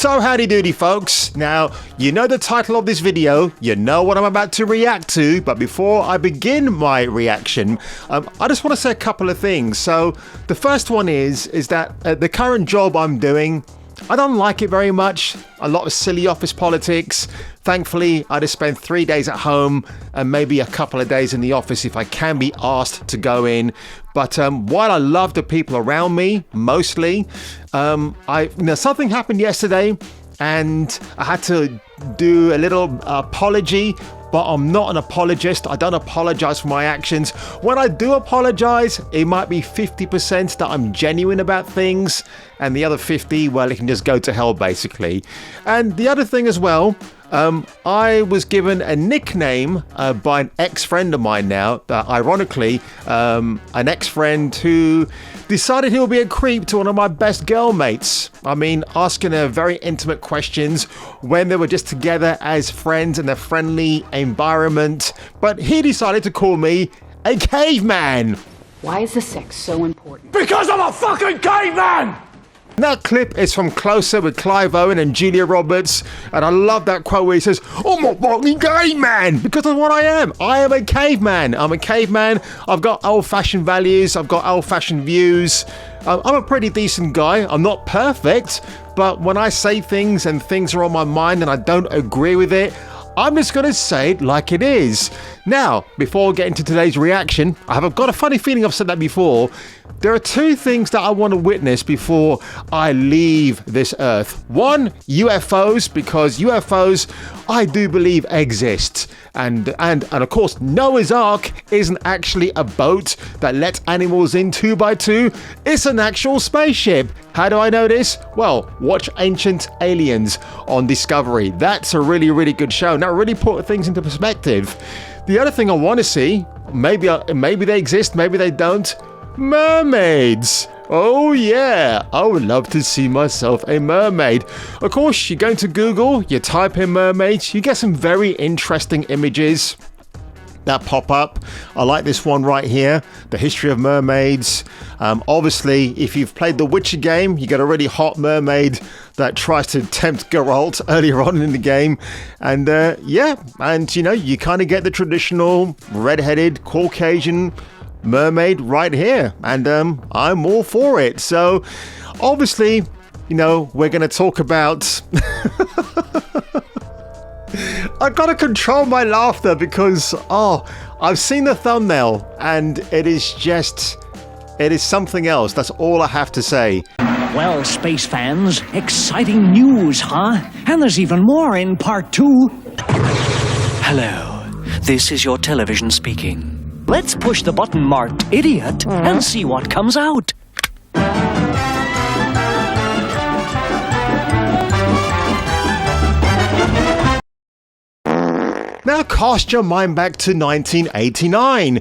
So howdy doody folks. Now, you know the title of this video, you know what I'm about to react to, but before I begin my reaction, I just want to say a couple of things. So the first one is that the current job I'm doing, I don't like it very much. A lot of silly office politics. Thankfully, I just spend 3 days at home and maybe a couple of days in the office if I can be asked to go in. But while I love the people around me, mostly, something happened yesterday and I had to do a little apology. But I'm not an apologist. I don't apologize for my actions. When I do apologize, it might be 50% that I'm genuine about things, and the other 50, well, it can just go to hell, basically. And the other thing as well, I was given a nickname by an ex-friend of mine now, ironically, an ex-friend who decided he would be a creep to one of my best girl mates. I mean, asking her very intimate questions when they were just together as friends in a friendly environment. But he decided to call me a caveman. Why is the sex so important? Because I'm a fucking caveman! That clip is from Closer with Clive Owen and Julia Roberts, and I love that quote where he says, "I'm a fucking caveman," because that's what I am. I am a caveman. I'm a caveman. I've got old-fashioned values. I've got old-fashioned views. I'm a pretty decent guy. I'm not perfect, but when I say things and things are on my mind and I don't agree with it, I'm just going to say it like it is. Now, before we get into today's reaction, I've got a funny feeling I've said that before. There are two things that I want to witness before I leave this earth. One, UFOs, because UFOs, I do believe exist. And of course, Noah's Ark isn't actually a boat that lets animals in 2 by 2. It's an actual spaceship. How do I know this? Well, watch Ancient Aliens on Discovery. That's a really, really good show. Now, really put things into perspective. The other thing I want to see, maybe they exist, maybe they don't. Mermaids. Oh yeah, I would love to see myself a mermaid. Of course, you go into Google, you type in mermaids, you get some very interesting images that pop up. I like this one right here, the history of mermaids. Obviously, if you've played the Witcher game, you get a really hot mermaid that tries to tempt Geralt earlier on in the game. And you kind of get the traditional red-headed Caucasian mermaid right here, and I'm all for it. So obviously, we're going to talk about I gotta control my laughter because I've seen the thumbnail and it is something else. That's all I have to say. Well, space fans, exciting news, huh? And there's even more in part 2. Hello, this is your television speaking. Let's push the button marked idiot and see what comes out. Now cast your mind back to 1989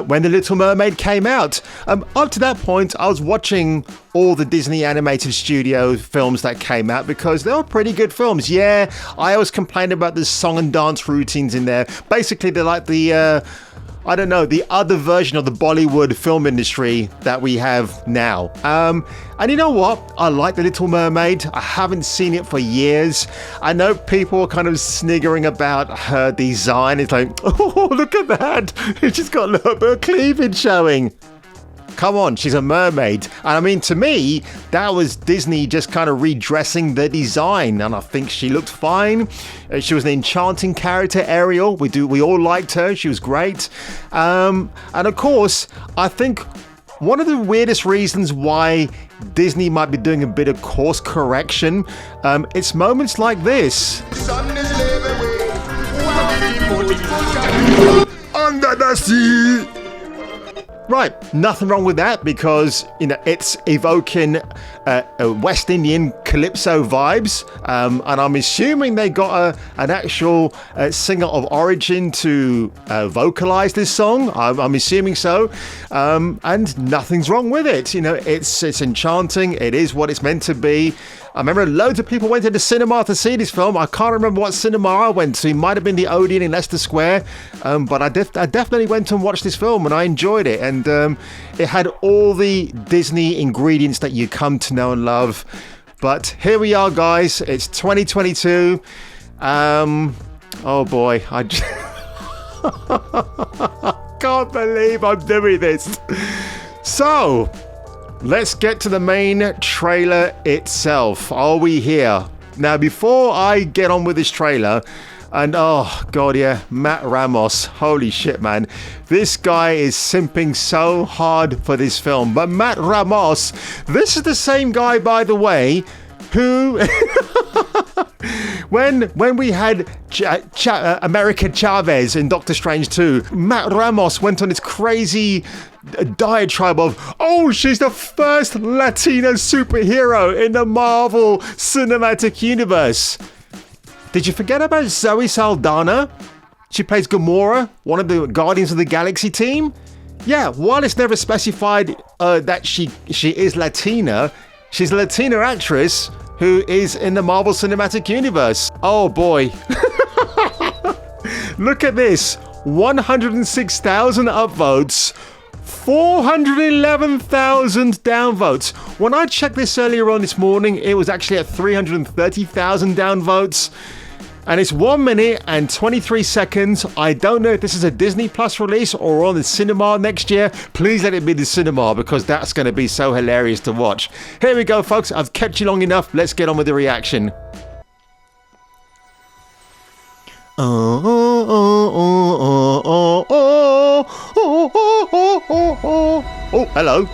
when The Little Mermaid came out. Up to that point, I was watching all the Disney animated studio films that came out because they were pretty good films. Yeah, I always complained about the song and dance routines in there. Basically, they're like the other version of the Bollywood film industry that we have now. And you know what? I like The Little Mermaid. I haven't seen it for years. I know people are kind of sniggering about her design. It's like, oh, look at that. She's got a little bit of cleavage showing. Come on, she's a mermaid. And I mean, to me, that was Disney just kind of redressing the design. And I think she looked fine. She was an enchanting character, Ariel. We all liked her. She was great. And of course, I think one of the weirdest reasons why Disney might be doing a bit of course correction, it's moments like this. Under the sea. Right, nothing wrong with that because, it's evoking West Indian calypso vibes. And I'm assuming they got an actual singer of origin to vocalize this song. I'm assuming so. And nothing's wrong with it. It's enchanting. It is what it's meant to be. I remember loads of people went to the cinema to see this film. I can't remember what cinema I went to. It might have been the Odeon in Leicester Square. But I definitely went and watched this film and I enjoyed it. And it had all the Disney ingredients that you come to know and love. But here we are, guys. It's 2022. Oh boy, I can't believe I'm doing this. So, let's get to the main trailer itself. Are we here? Now, before I get on with this trailer, and oh god, yeah, Matt Ramos, holy shit, man, this guy is simping so hard for this film. But Matt Ramos, this is the same guy, by the way, who when we had America Chavez in Doctor Strange 2, Matt Ramos went on this crazy diatribe of, oh, she's the first Latina superhero in the Marvel Cinematic Universe. Did you forget about Zoe Saldana? She plays Gamora, one of the Guardians of the Galaxy team. Yeah, while it's never specified that she is Latina, she's a Latina actress who is in the Marvel Cinematic Universe. Oh boy. Look at this. 106,000 upvotes, 411,000 downvotes. When I checked this earlier on this morning, it was actually at 330,000 downvotes. And it's 1 minute and 23 seconds. I don't know if this is a Disney Plus release or on the cinema next year. Please let it be the cinema, because that's going to be so hilarious to watch. Here we go, folks. I've kept you long enough. Let's get on with the reaction. Oh, hello.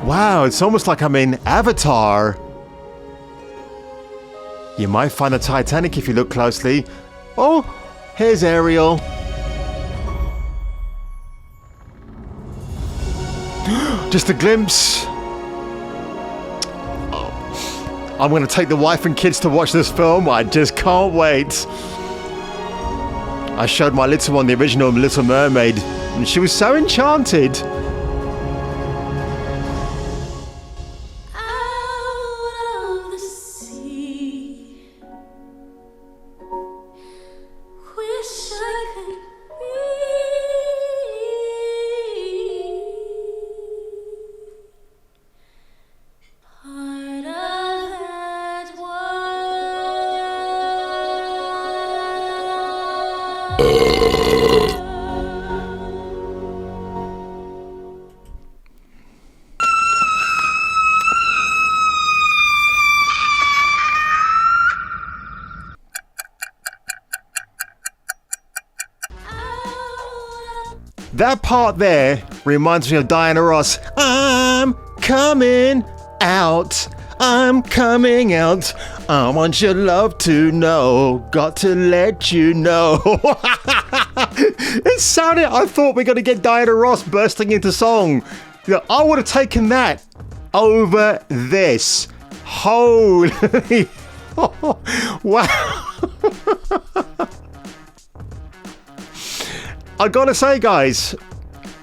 Wow, it's almost like I'm in Avatar. You might find the Titanic if you look closely. Oh, here's Ariel. Just a glimpse. Oh, I'm going to take the wife and kids to watch this film. I just can't wait. I showed my little one the original Little Mermaid, and she was so enchanted. That part there reminds me of Diana Ross. I'm coming out. I'm coming out. I want your love to know. Got to let you know. It sounded, I thought we were going to get Diana Ross bursting into song. Yeah, I would have taken that over this. Holy. Wow. I gotta say, guys,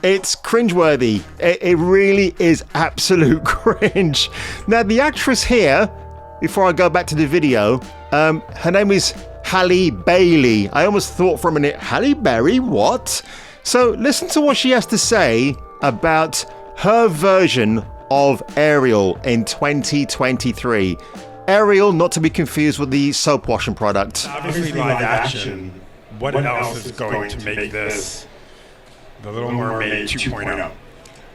it's cringeworthy. It really is absolute cringe. Now, the actress here, before I go back to the video, her name is Halle Bailey. I almost thought for a minute, Halle Berry, what? So listen to what she has to say about her version of Ariel in 2023. Ariel, not to be confused with the soap washing product. Obviously live action. What else is going to make this The Little Mermaid 2.0?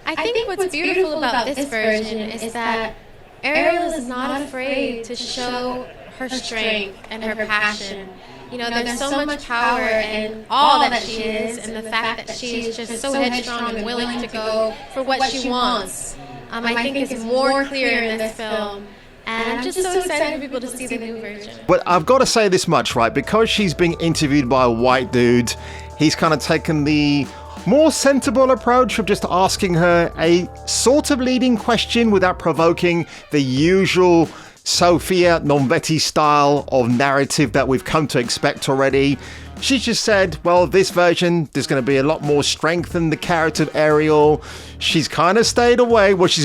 I think what's beautiful about this version is that Ariel is not afraid to show her strength and her passion. You know, there's so much power in all that she is, and the fact that she is just so headstrong and willing to go for what she wants. I think is more clear in this film. And I'm just so excited for people to see the new version. But I've got to say this much, right? Because she's being interviewed by a white dude, he's kind of taken the more sensible approach of just asking her a sort of leading question without provoking the usual Sofia Nomvetti style of narrative that we've come to expect already. She just said, well, this version, there's going to be a lot more strength in the character of Ariel. She's kind of stayed away. Well, she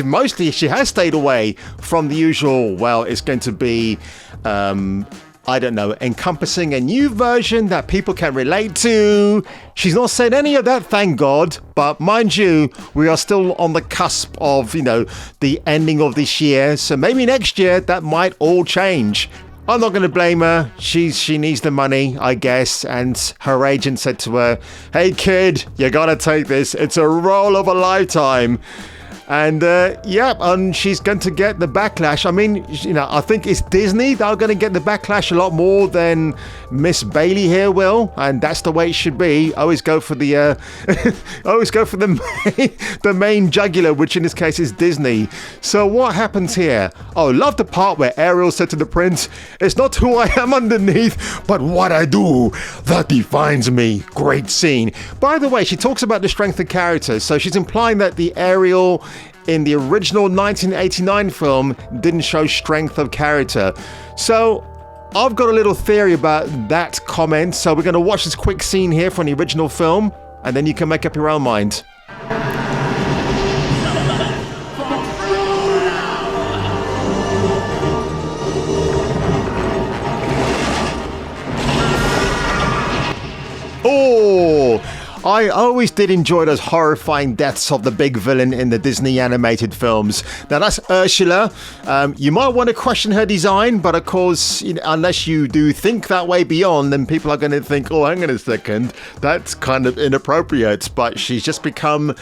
has stayed away from the usual, well, it's going to be I don't know, encompassing a new version that people can relate to. She's not said any of that, thank God. But mind you, we are still on the cusp of, the ending of this year. So maybe next year that might all change. I'm not going to blame her. She needs the money, I guess. And her agent said to her, hey kid, you got to take this. It's a role of a lifetime. And and she's going to get the backlash. I mean, I think it's Disney that are going to get the backlash a lot more than Miss Bailey here will, and that's the way it should be. Always go for the the main jugular, which in this case is Disney. So what happens here? Oh, love the part where Ariel said to the prince, "It's not who I am underneath, but what I do that defines me." Great scene. By the way, she talks about the strength of character, so she's implying that the Ariel in the original 1989 film didn't show strength of character. So I've got a little theory about that comment, so we're going to watch this quick scene here from the original film, and then you can make up your own mind. Oh, I always did enjoy those horrifying deaths of the big villain in the Disney animated films. Now that's Ursula. You might want to question her design, but of course, unless you do think that way beyond, then people are going to think, oh, hang on a second, that's kind of inappropriate. But she's just become,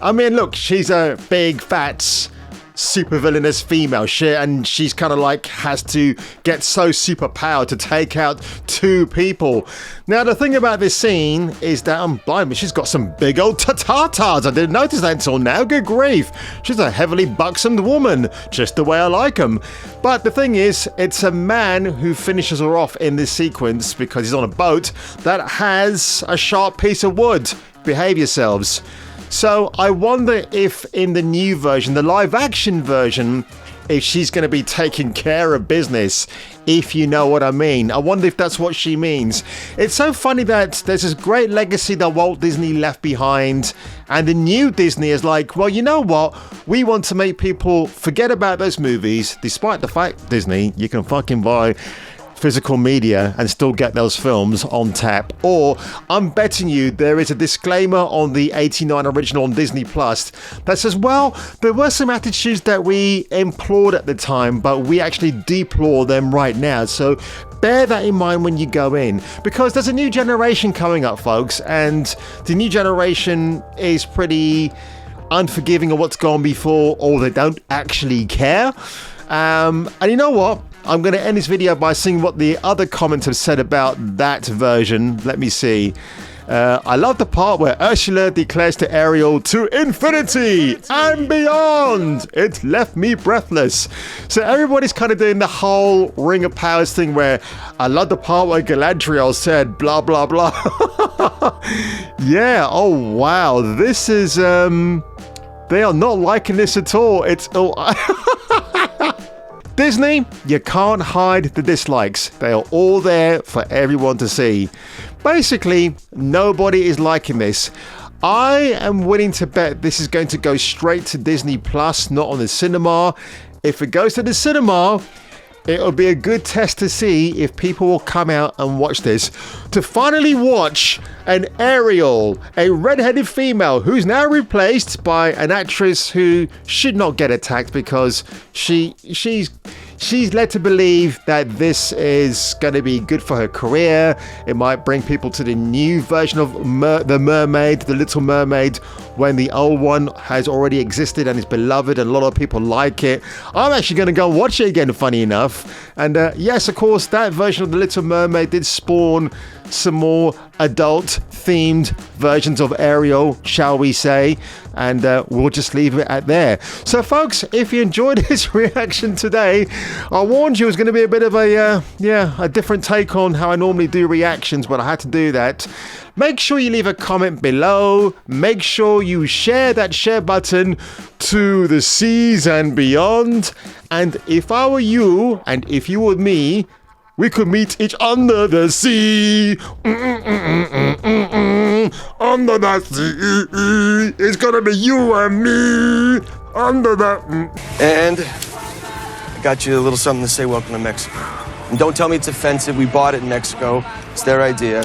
look, she's a big, fat, super villainous female shit, and she's kind of like has to get so super powered to take out two people. Now the thing about this scene is that blimey, she's got some big old tatas. I didn't notice that until now. Good grief, she's a heavily buxomed woman, just the way I like them. But the thing is, it's a man who finishes her off in this sequence because he's on a boat that has a sharp piece of wood. Behave yourselves. So I wonder if in the new version, the live action version, if she's going to be taking care of business, if you know what I mean. I wonder if that's what she means. It's so funny that there's this great legacy that Walt Disney left behind, and the new Disney is like, well, you know what? We want to make people forget about those movies, despite the fact, Disney, you can fucking buy physical media and still get those films on tap. Or I'm betting you there is a disclaimer on the 89 original on Disney Plus that says, well, there were some attitudes that we implored at the time, but we actually deplore them right now. So bear that in mind when you go in, because there's a new generation coming up, folks, and the new generation is pretty unforgiving of what's gone before, or they don't actually care. And you know what? I'm going to end this video by seeing what the other comments have said about that version. Let me see. I love the part where Ursula declares to Ariel, "To infinity and beyond." It left me breathless. So everybody's kind of doing the whole Ring of Powers thing where I love the part where Galadriel said blah, blah, blah. Yeah, oh wow. This is, they are not liking this at all. It's, Disney, you can't hide the dislikes. They are all there for everyone to see. Basically, nobody is liking this. I am willing to bet this is going to go straight to Disney Plus, not on the cinema. If it goes to the cinema, it'll be a good test to see if people will come out and watch this. To finally watch an Ariel, a redheaded female who's now replaced by an actress who should not get attacked because she's led to believe that this is going to be good for her career. It might bring people to the new version of the Mermaid, the Little Mermaid, when the old one has already existed and is beloved and a lot of people like it. I'm actually going to go and watch it again, funny enough. And yes, of course, that version of the Little Mermaid did spawn some more adult-themed versions of Ariel, shall we say, and we'll just leave it at there. So, folks, if you enjoyed this reaction today, I warned you it was going to be a bit of a different take on how I normally do reactions, but I had to do that. Make sure you leave a comment below. Make sure you share that share button to the seas and beyond. And if I were you, and if you were me, we could meet each under the sea. Under the sea. It's gonna be you and me. Under the... And I got you a little something to say welcome to Mexico. And don't tell me it's offensive. We bought it in Mexico. It's their idea.